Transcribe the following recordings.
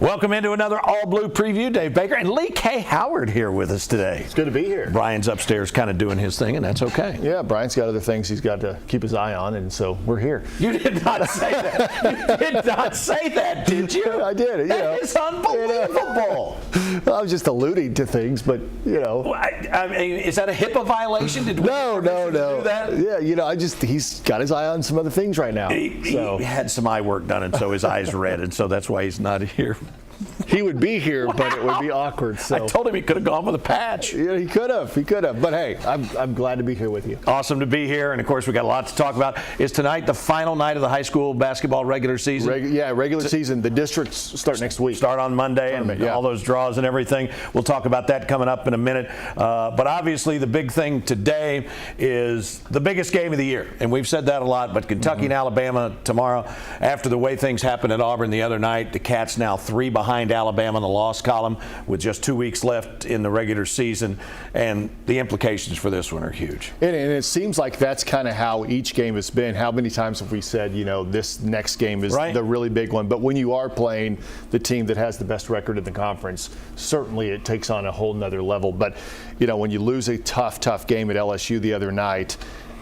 Welcome into another all-blue preview. Dave Baker and Lee K. Howard here with us today. It's good to be here. Brian's upstairs kind of doing his thing, and that's okay. Yeah, Brian's got other things he's got to keep his eye on, and so we're here. You did not say that. You did not say that, did you? I did. That is unbelievable. I was just alluding to things, but, you know. I mean, is that a HIPAA violation? Did we No. do that? Yeah, he's got his eye on some other things right now. He had some eye work done, and so his eyes red, and so that's why he's not here. He would be here, but it would be awkward. So I told him he could have gone with a patch. Yeah, he could have. But hey, I'm glad to be here with you. Awesome to be here, and of course we got a lot to talk about. Is tonight the final night of the high school basketball regular season? Regular season. The districts start next week. Start on Monday, and all those draws and everything. We'll talk about that coming up in a minute. But obviously the big thing today is the biggest game of the year, and we've said that a lot. But Kentucky and Alabama tomorrow, after the way things happened at Auburn the other night, the Cats now 3 behind Alabama in the loss column with just 2 weeks left in the regular season, and the implications for this one are huge. And it seems like that's kind of how each game has been. How many times have we said, this next game is the really big one? But when you are playing the team that has the best record in the conference, certainly it takes on a whole nother level. But, when you lose a tough game at LSU the other night,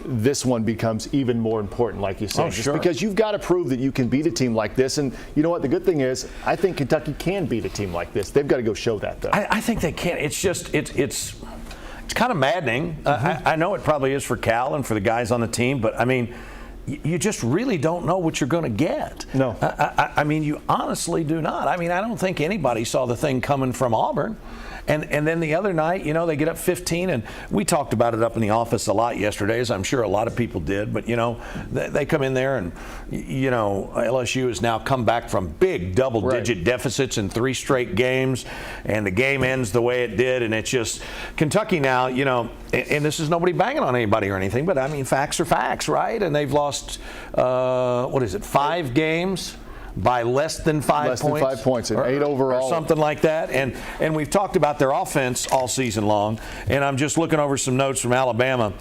this one becomes even more important, like you said, just because you've got to prove that you can beat a team like this. And you know what? The good thing is, I think Kentucky can beat a team like this. They've got to go show that, though. I think they can. It's just it's kind of maddening. I know it probably is for Cal and for the guys on the team, but I mean, you just really don't know what you're going to get. No. I mean, you honestly do not. I mean, I don't think anybody saw the thing coming from Auburn. And then the other night, they get up 15, and we talked about it up in the office a lot yesterday, as I'm sure a lot of people did. But, they come in there, and, LSU has now come back from big double-digit deficits in 3 straight games, and the game ends the way it did. And it's just Kentucky now, and this is nobody banging on anybody or anything, but, I mean, facts are facts, right? And they've lost, 5 games? By less than 5 points. Less than 5 points, and 8 overall. Or something like that. And we've talked about their offense all season long. And I'm just looking over some notes from Alabama.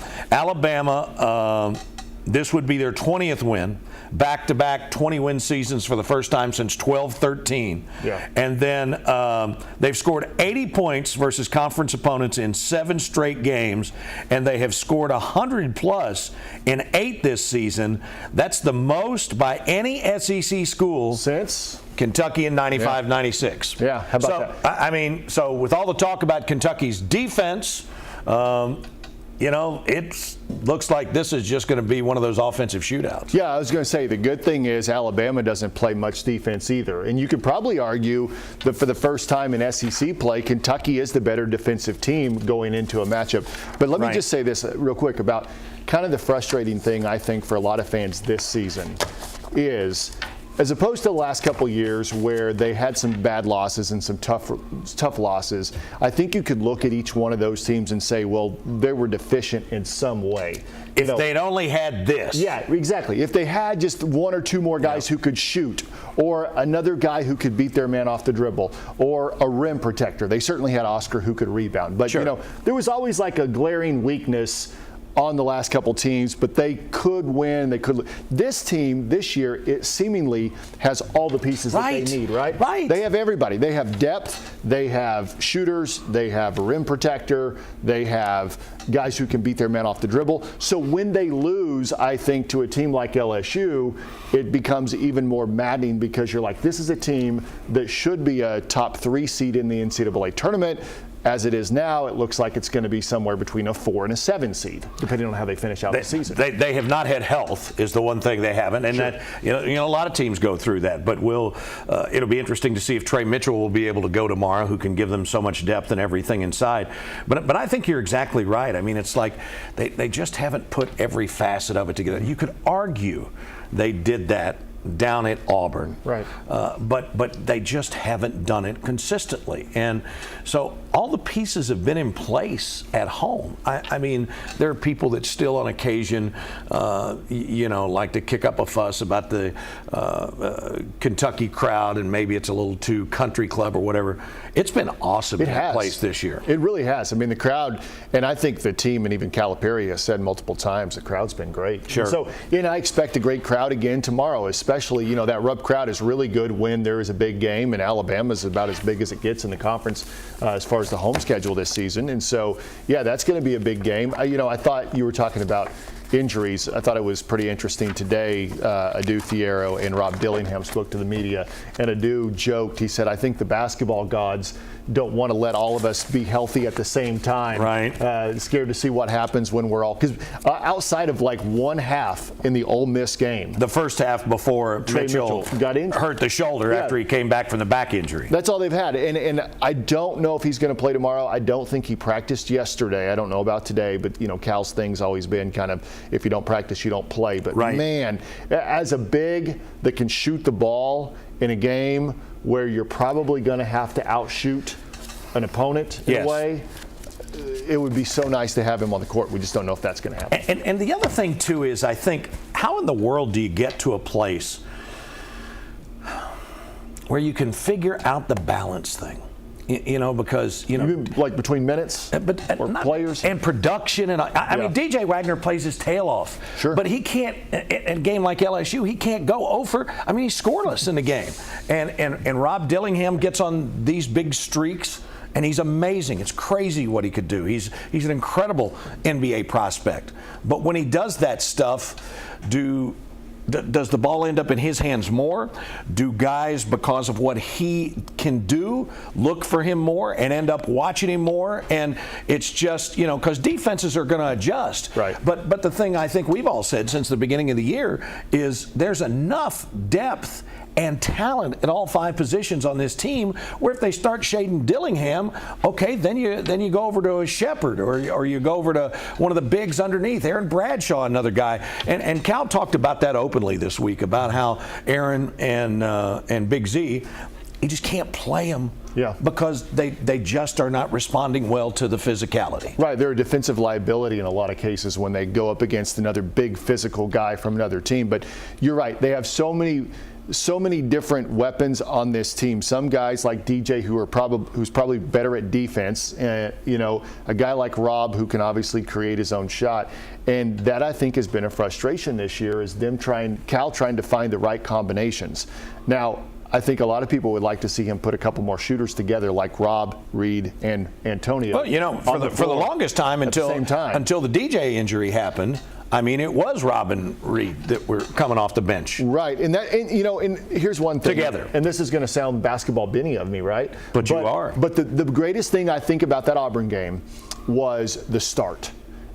This would be their 20th win. Back-to-back 20-win seasons for the first time since 12-13. Yeah. And then they've scored 80 points versus conference opponents in 7 straight games, and they have scored 100-plus in 8 this season. That's the most by any SEC school since Kentucky in 95-96. Yeah, how about that? I mean, so with all the talk about Kentucky's defense, it looks like this is just going to be one of those offensive shootouts. Yeah, I was going to say the good thing is Alabama doesn't play much defense either. And you could probably argue that for the first time in SEC play, Kentucky is the better defensive team going into a matchup. But let me just say this real quick about kind of the frustrating thing, I think, for a lot of fans this season is, as opposed to the last couple years where they had some bad losses and some tough losses, I think you could look at each one of those teams and say, well, they were deficient in some way. If they'd only had this. Yeah, exactly. If they had just 1 or 2 more guys who could shoot, or another guy who could beat their man off the dribble, or a rim protector. They certainly had Oscar who could rebound. But, there was always like a glaring weakness on the last couple teams, but they could win. They could. This team this year, it seemingly has all the pieces that they need. Right. They have everybody. They have depth. They have shooters. They have a rim protector. They have guys who can beat their man off the dribble. So when they lose, I think, to a team like LSU, it becomes even more maddening because you're like, this is a team that should be a top 3 seed in the NCAA tournament. As it is now, it looks like it's going to be somewhere between a 4 and a 7 seed, depending on how they finish out the season. They have not had health, is the one thing they haven't, and that a lot of teams go through that. But it'll be interesting to see if Trey Mitchell will be able to go tomorrow, who can give them so much depth and everything inside. But I think you're exactly right. I mean, it's like they just haven't put every facet of it together. You could argue they did that down at Auburn. Right. But they just haven't done it consistently. And so all the pieces have been in place at home. I mean, there are people that still on occasion, like to kick up a fuss about the Kentucky crowd, and maybe it's a little too country club or whatever. It's been awesome in that place this year. It really has. I mean, the crowd, and I think the team and even Calipari has said multiple times, the crowd's been great. Sure. And so, I expect a great crowd again tomorrow, especially especially, that Rupp crowd is really good when there is a big game, and Alabama is about as big as it gets in the conference as far as the home schedule this season. And so, yeah, that's going to be a big game. I thought you were talking about injuries. I thought it was pretty interesting today. Adu Thiero and Rob Dillingham spoke to the media, and Adu joked. He said, "I think the basketball gods don't want to let all of us be healthy at the same time. Right. Scared to see what happens when we're all, because outside of like one half in the Ole Miss game, the first half before Mitchell got injured, hurt the shoulder after he came back from the back injury. That's all they've had, and I don't know if he's going to play tomorrow. I don't think he practiced yesterday. I don't know about today, but Cal's thing's always been kind of, if you don't practice, you don't play. But man, as a big that can shoot the ball in a game where you're probably going to have to outshoot an opponent in a way, it would be so nice to have him on the court. We just don't know if that's going to happen. And the other thing, too, is I think, how in the world do you get to a place where you can figure out the balance thing? Because you mean like between minutes, or players and production, and I mean DJ Wagner plays his tail off, but he can't. In a game like LSU, he can't go over. I mean, he's scoreless in the game, and Rob Dillingham gets on these big streaks, and he's amazing. It's crazy what he could do. He's an incredible NBA prospect. But when he does that stuff, does the ball end up in his hands more? Do guys, because of what he can do, look for him more and end up watching him more? And it's just, because defenses are going to adjust. Right. But the thing I think we've all said since the beginning of the year is there's enough depth and talent at all 5 positions on this team where if they start shading Dillingham, okay, then you go over to a Shepard or you go over to one of the bigs underneath, Aaron Bradshaw, another guy. And Cal talked about that openly this week, about how Aaron and Big Z, he just can't play them because they just are not responding well to the physicality. Right, they're a defensive liability in a lot of cases when they go up against another big physical guy from another team. But you're right, they have so many different weapons on this team. Some guys like DJ who's probably better at defense, a guy like Rob who can obviously create his own shot. And that, I think, has been a frustration this year, is Cal trying to find the right combinations. Now, I think a lot of people would like to see him put a couple more shooters together, like Rob, Reed, and Antonio. Well, for the longest time until the DJ injury happened, I mean, it was Rob and Reed that were coming off the bench. Right, and here's one thing. Together. And this is going to sound basketball Benny of me, right? But you are. But the greatest thing I think about that Auburn game was the start.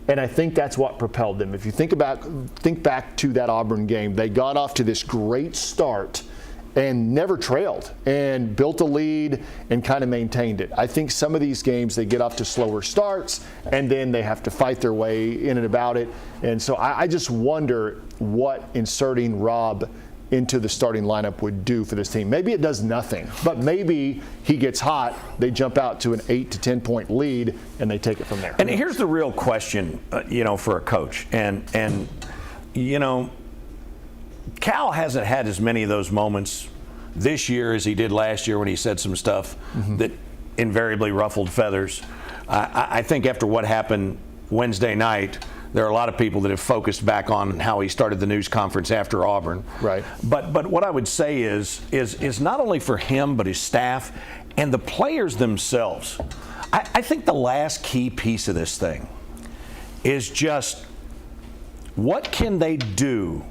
And I think that's what propelled them. If you think back to that Auburn game, they got off to this great start and never trailed and built a lead and kind of maintained it. I think some of these games, they get off to slower starts and then they have to fight their way in and about it. And so I just wonder what inserting Rob into the starting lineup would do for this team. Maybe it does nothing, but maybe he gets hot, they jump out to an 8 to 10 point lead, and they take it from there. And here's the real question, for a coach. And Cal hasn't had as many of those moments this year as he did last year when he said some stuff that invariably ruffled feathers. I think after what happened Wednesday night, there are a lot of people that have focused back on how he started the news conference after Auburn. Right. But what I would say is not only for him, but his staff and the players themselves. I think the last key piece of this thing is just what can they do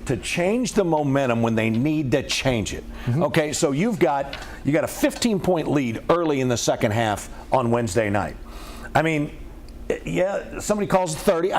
to change the momentum when they need to change it. Okay, so you got a 15-point lead early in the second half on Wednesday night. I mean, yeah, somebody calls it 30.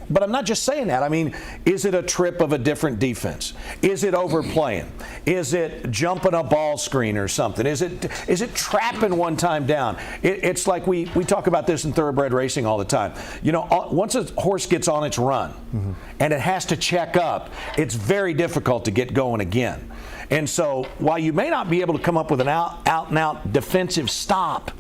But I'm not just saying that. I mean, is it a trip of a different defense? Is it overplaying? Is it jumping a ball screen or something? Is it trapping one time down? It's like we talk about this in thoroughbred racing all the time. Once a horse gets on its run and it has to check up, it's very difficult to get going again. And so while you may not be able to come up with an out-and-out defensive stop,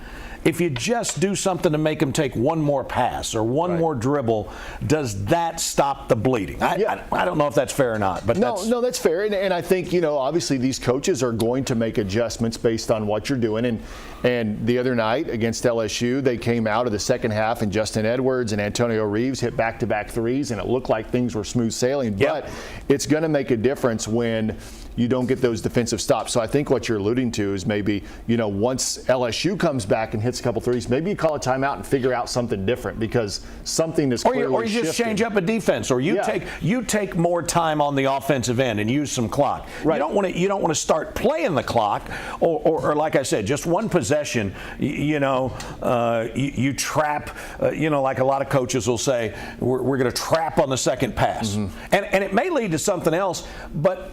if you just do something to make them take one more pass or one more dribble, does that stop the bleeding? I don't know if that's fair or not, but no, that's fair. And I think, obviously these coaches are going to make adjustments based on what you're doing. And the other night against LSU, they came out of the second half and Justin Edwards and Antonio Reeves hit back-to-back threes, and it looked like things were smooth sailing. But it's going to make a difference when you don't get those defensive stops. So I think what you're alluding to is maybe, once LSU comes back and hits a couple threes, maybe you call a timeout and figure out something different, because something is clearly or you just change up a defense, or you take more time on the offensive end and use some clock. Right. You don't want to start playing the clock, or like I said, just one possession. You trap. Like a lot of coaches will say, we're going to trap on the second pass, and it may lead to something else, but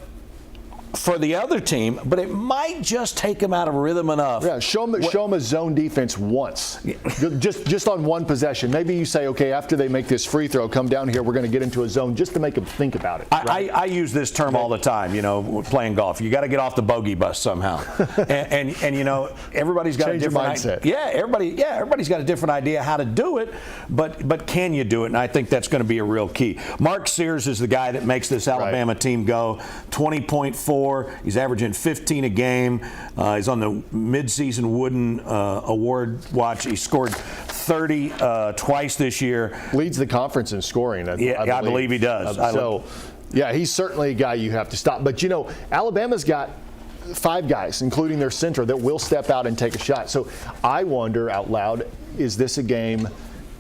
for the other team, but it might just take them out of rhythm enough. Yeah, show them a zone defense once, just on one possession. Maybe you say, okay, after they make this free throw, come down here, we're going to get into a zone, just to make them think about it. Right? I use this term all the time, playing golf. You got to get off the bogey bus somehow. and everybody's got Change a different mindset. Everybody's got a different idea how to do it, but can you do it? And I think that's going to be a real key. Mark Sears is the guy that makes this Alabama team go. 20.4. He's averaging 15 a game. He's on the midseason Wooden Award watch. He scored 30 twice this year. Leads the conference in scoring. I believe he does. He's certainly a guy you have to stop. But, Alabama's got 5 guys, including their center, that will step out and take a shot. So I wonder out loud, is this a game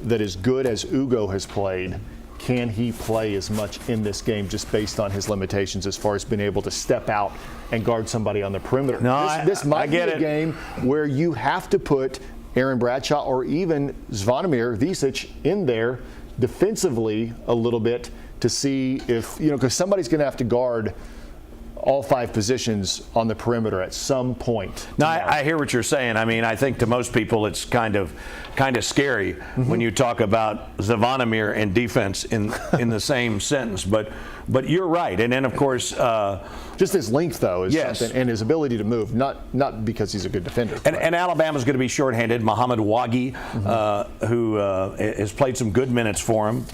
that, as good as Ugo has played, can he play as much in this game just based on his limitations as far as being able to step out and guard somebody on the perimeter? This might be a game where you have to put Aaron Bradshaw or even Zvonimir Visic in there defensively a little bit to see if, because somebody's going to have to guard all 5 positions on the perimeter at some point. No, I hear what you're saying. I mean, I think to most people it's kind of scary when you talk about Zvonimir and defense in the same sentence. But you're right. And then, of course, just his length, though, is something, and his ability to move, not because he's a good defender. And Alabama's going to be shorthanded. Muhammad Wagi, who has played some good minutes for him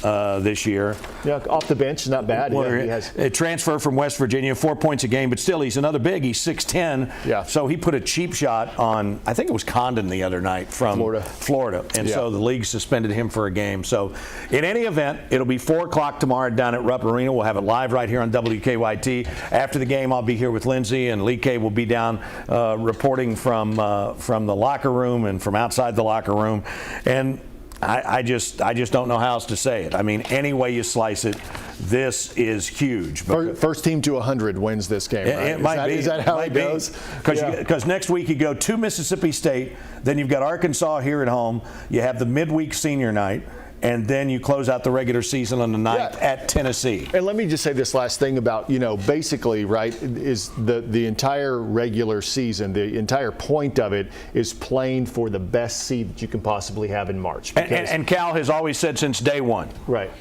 this year. Yeah, off the bench, not bad. He has a transfer from West Virginia, 4 points a game, but still he's another big. He's 6'10". Yeah. So he put a cheap shot on, I think it was Condon the other night from Florida. And so the league suspended him for a game. So in any event, it'll be 4 o'clock tomorrow down at Rupp Arena. We'll have it live right here on WKYT. After the game, I'll be here with Lindsay, and Lee K will be down reporting from the locker room and from outside the locker room. And I just don't know how else to say it. I mean, any way you slice it, this is huge. First team to 100 wins this game, right? It might be. Is that how it goes? Because next week you go to Mississippi State, then you've got Arkansas here at home, you have the midweek senior night, and then you close out the regular season on the 9th at Tennessee. And let me just say this last thing about, basically, right, is the entire regular season, the entire point of it is playing for the best seed that you can possibly have in March. And Cal has always said since day one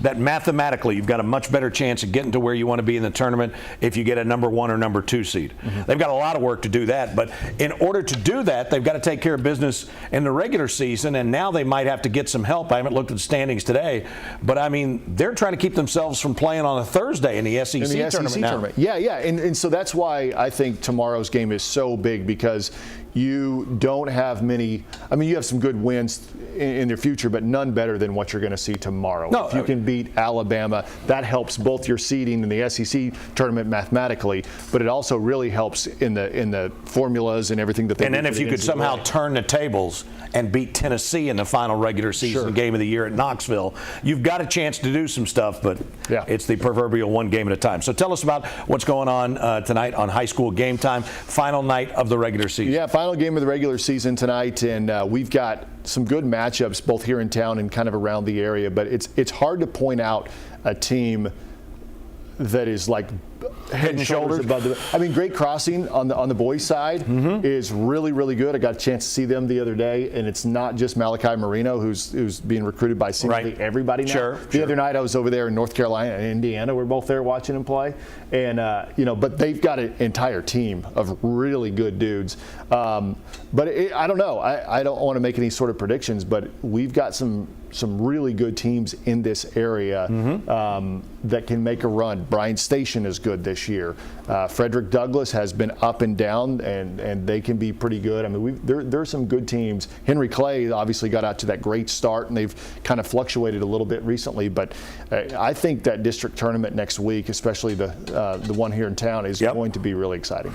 that mathematically you've got a much better chance of getting to where you want to be in the tournament if you get a number 1 or number 2 seed. They've got a lot of work to do that, but in order to do that, they've got to take care of business in the regular season, and now they might have to get some help. I haven't looked at the standings today, but I mean, they're trying to keep themselves from playing on a Thursday in the SEC tournament. Yeah, and so that's why I think tomorrow's game is so big, because you don't have many. I mean, you have some good wins in their future, but none better than what you're going to see tomorrow. If you can beat Alabama, that helps both your seeding in the SEC tournament mathematically, but it also really helps in the formulas and everything that they do. And then if you could somehow turn the tables and beat Tennessee in the final regular season game of the year at Knoxville, you've got a chance to do some stuff, but it's the proverbial one game at a time. So tell us about what's going on tonight on High School Game Time, final night of the regular season. Yeah, final game of the regular season tonight, and we've got some good matchups both here in town and kind of around the area, but it's hard to point out a team that is like head and shoulders above the. I mean, Great Crossing on the boys' side is really, really good. I got a chance to see them the other day, and it's not just Malachi Marino who's being recruited by seemingly everybody now. The other night I was over there in North Carolina and Indiana. We're both there watching him play, and but they've got an entire team of really good dudes. But I don't know. I don't want to make any sort of predictions, but we've got some really good teams in this area that can make a run. Bryan Station is good this year. Frederick Douglass has been up and down, and they can be pretty good. I mean, there are some good teams. Henry Clay obviously got out to that great start, and they've kind of fluctuated a little bit recently. But I think that district tournament next week, especially the one here in town, is going to be really exciting.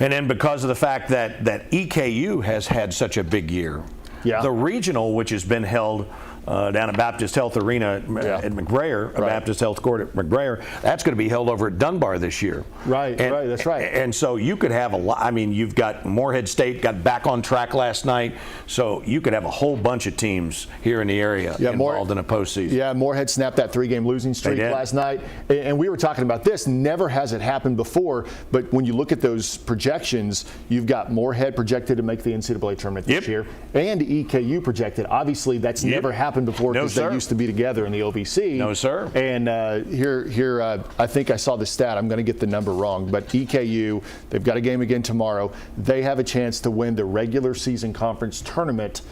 And then because of the fact that EKU has had such a big year, the regional, which has been held down at Baptist Health Arena at McGrayer, Baptist Health Court at McGrayer, that's going to be held over at Dunbar this year. That's right. And so you could have a lot. I mean, you've got Morehead State got back on track last night, so you could have a whole bunch of teams here in the area involved in a postseason. Yeah, Morehead snapped that 3-game losing streak last night, and we were talking about this. Never has it happened before, but when you look at those projections, you've got Morehead projected to make the NCAA tournament this year, and EKU projected. Obviously, that's never happened before because they used to be together in the OVC. No, sir. And here, I think I saw the stat. I'm going to get the number wrong, but EKU, they've got a game again tomorrow. They have a chance to win the regular season conference tournament,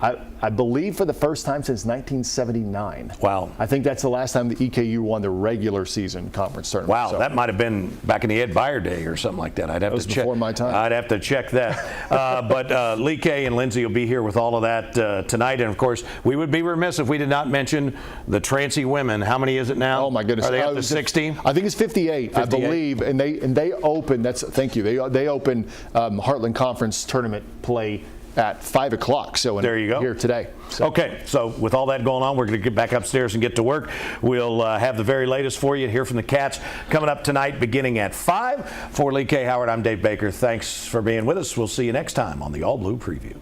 I believe, for the first time since 1979. Wow. I think that's the last time the EKU won the regular season conference tournament. Wow, that might have been back in the Ed Beyer day or something like that. I'd have to check. Before my time. I'd have to check that. But Lee Kay and Lindsay will be here with all of that tonight. And, of course, we would be remiss if we did not mention the Trancey women. How many is it now? Oh, my goodness. Are they up to 60? I think it's 58, I believe. And they open, thank you, they open Heartland Conference tournament play at 5 o'clock. So there you go. Here today. So. Okay, so with all that going on, we're going to get back upstairs and get to work. We'll have the very latest for you and hear from the Cats coming up tonight beginning at 5. For Lee K. Howard, I'm Dave Baker. Thanks for being with us. We'll see you next time on the All Blue Preview.